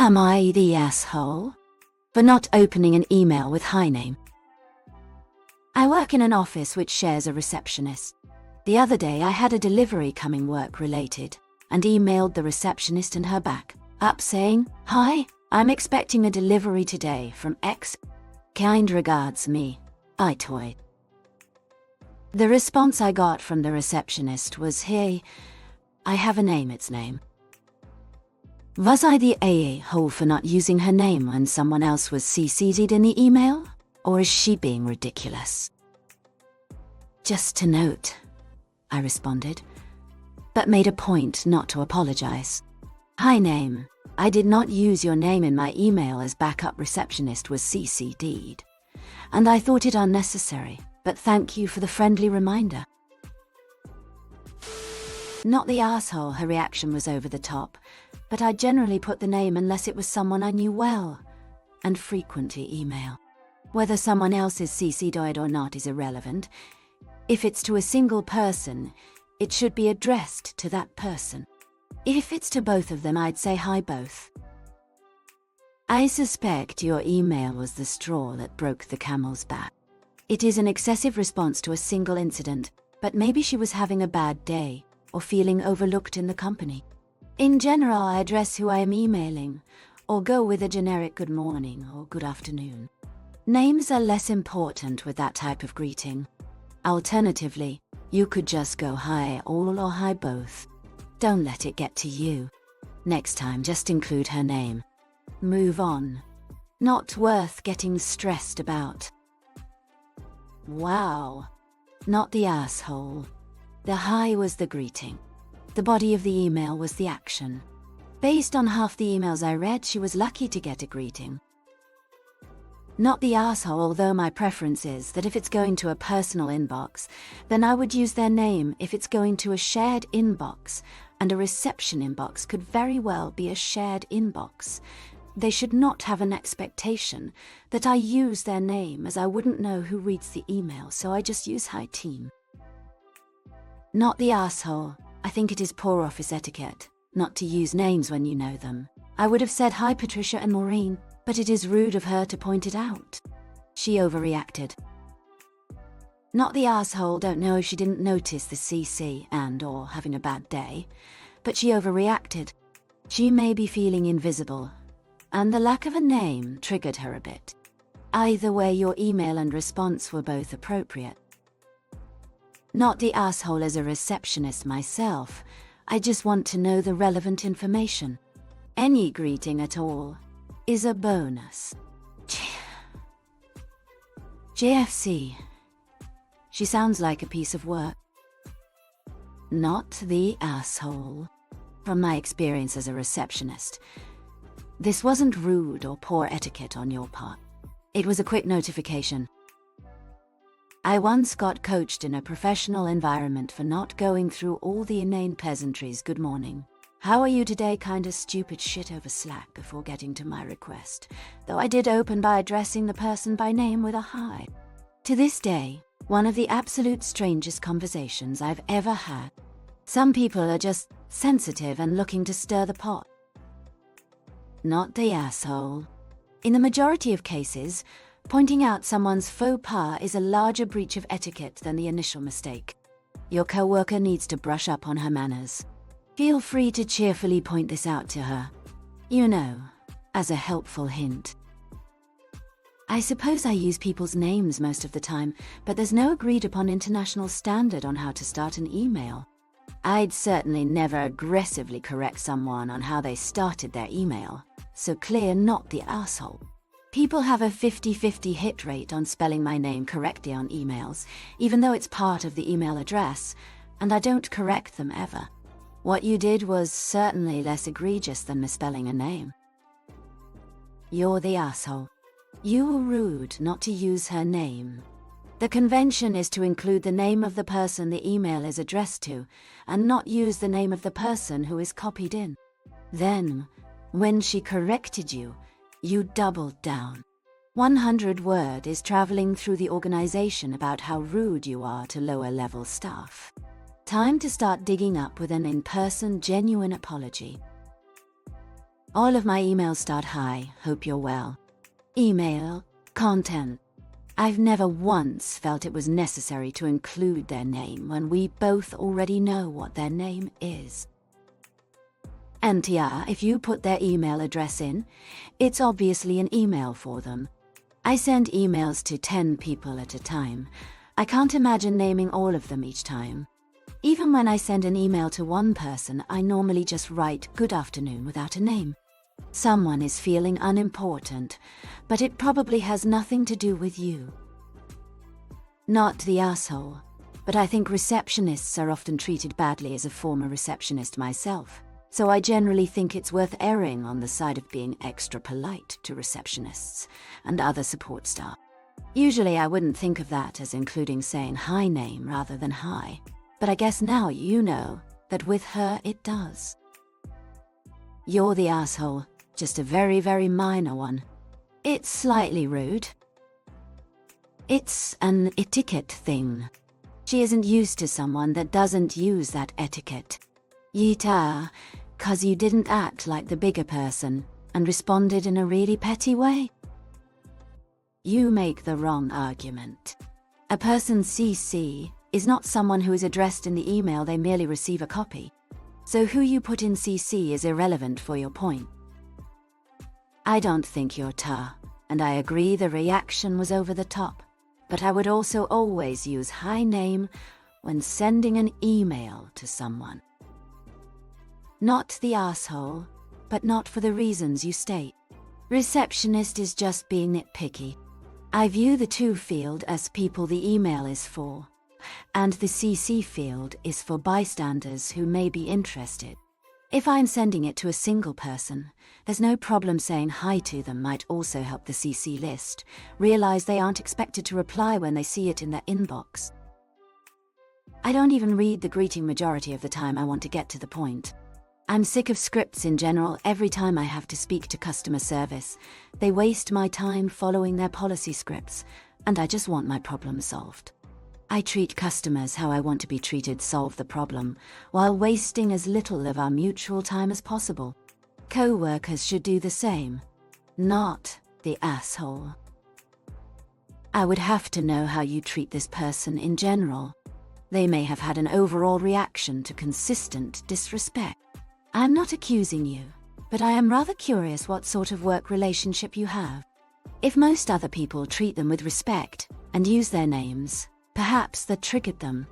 Am I the asshole for not opening an email with hi name? I work in an office which shares a receptionist. The other day I had a delivery coming work related and emailed the receptionist and her back up saying, "Hi, I'm expecting a delivery today from X. Kind regards me, AITA." The response I got from the receptionist was, "Hey, I have a name, its name." Was I the a-hole for not using her name when someone else was CC'd in the email? Or is she being ridiculous? "Just to note," I responded, but made a point not to apologize. "Hi name, I did not use your name in my email as backup receptionist was CC'd, and I thought it unnecessary, but thank you for the friendly reminder." Not the asshole, her reaction was over the top, but I generally put the name unless it was someone I knew well and frequently email. Whether someone else is CC'd or not is irrelevant. If it's to a single person, it should be addressed to that person. If it's to both of them, I'd say hi both. I suspect your email was the straw that broke the camel's back. It is an excessive response to a single incident, but maybe she was having a bad day or feeling overlooked in the company. In general, I address who I am emailing, or go with a generic good morning or good afternoon. Names are less important with that type of greeting. Alternatively, you could just go hi all or hi both. Don't let it get to you. Next time, just include her name. Move on. Not worth getting stressed about. Wow. Not the asshole. The hi was the greeting. The body of the email was the action. Based on half the emails I read, she was lucky to get a greeting. Not the asshole, although my preference is that if it's going to a personal inbox, then I would use their name if it's going to a shared inbox, and a reception inbox could very well be a shared inbox. They should not have an expectation that I use their name, as I wouldn't know who reads the email, so I just use hi team. Not the asshole. I think it is poor office etiquette not to use names when you know them. I would have said hi Patricia and Maureen, but it is rude of her to point it out. She overreacted. Not the asshole, don't know if she didn't notice the CC and/or having a bad day, but she overreacted. She may be feeling invisible, and the lack of a name triggered her a bit. Either way, your email and response were both appropriate. Not the asshole as a receptionist myself, I just want to know the relevant information. Any greeting at all is a bonus. JFC. She sounds like a piece of work. Not the asshole. From my experience as a receptionist, this wasn't rude or poor etiquette on your part. It was a quick notification. I once got coached in a professional environment for not going through all the inane pleasantries "good morning, how are you today" kinda stupid shit over Slack before getting to my request, though I did open by addressing the person by name with a hi. To this day, one of the absolute strangest conversations I've ever had. Some people are just sensitive and looking to stir the pot. Not the asshole. In the majority of cases, pointing out someone's faux pas is a larger breach of etiquette than the initial mistake. Your coworker needs to brush up on her manners. Feel free to cheerfully point this out to her. You know, as a helpful hint. I suppose I use people's names most of the time, but there's no agreed upon international standard on how to start an email. I'd certainly never aggressively correct someone on how they started their email, so clear not the asshole. People have a 50-50 hit rate on spelling my name correctly on emails, even though it's part of the email address, and I don't correct them ever. What you did was certainly less egregious than misspelling a name. You're the asshole. You were rude not to use her name. The convention is to include the name of the person the email is addressed to, and not use the name of the person who is copied in. Then, when she corrected you, you doubled down. 100 word is traveling through the organization about how rude you are to lower-level staff. Time to start digging up with an in-person, genuine apology. All of my emails start, "Hi, hope you're well." Email, content. I've never once felt it was necessary to include their name when we both already know what their name is. And yeah, if you put their email address in, it's obviously an email for them. I send emails to 10 people at a time. I can't imagine naming all of them each time. Even when I send an email to one person, I normally just write "Good afternoon" without a name. Someone is feeling unimportant, but it probably has nothing to do with you. Not the asshole, but I think receptionists are often treated badly as a former receptionist myself, so I generally think it's worth erring on the side of being extra polite to receptionists and other support staff. Usually I wouldn't think of that as including saying "hi" name rather than "hi," but I guess now you know that with her it does. You're the asshole, just a very, very minor one. It's slightly rude. It's an etiquette thing. She isn't used to someone that doesn't use that etiquette. AITA, 'cause you didn't act like the bigger person and responded in a really petty way. You make the wrong argument. A person's CC is not someone who is addressed in the email, they merely receive a copy. So who you put in CC is irrelevant for your point. I don't think you're ta, and I agree the reaction was over the top, but I would also always use "hi" name when sending an email to someone. Not the asshole, but not for the reasons you state. Receptionist is just being nitpicky. I view the to field as people the email is for, and the CC field is for bystanders who may be interested. If I'm sending it to a single person, there's no problem saying "hi" to them might also help the CC list realize they aren't expected to reply when they see it in their inbox. I don't even read the greeting majority of the time. I want to get to the point. I'm sick of scripts in general. Every time I have to speak to customer service, they waste my time following their policy scripts, and I just want my problem solved. I treat customers how I want to be treated, solve the problem, while wasting as little of our mutual time as possible. Co-workers should do the same. Not the asshole. I would have to know how you treat this person in general. They may have had an overall reaction to consistent disrespect. I'm not accusing you, but I am rather curious what sort of work relationship you have. If most other people treat them with respect and use their names, perhaps that triggered them.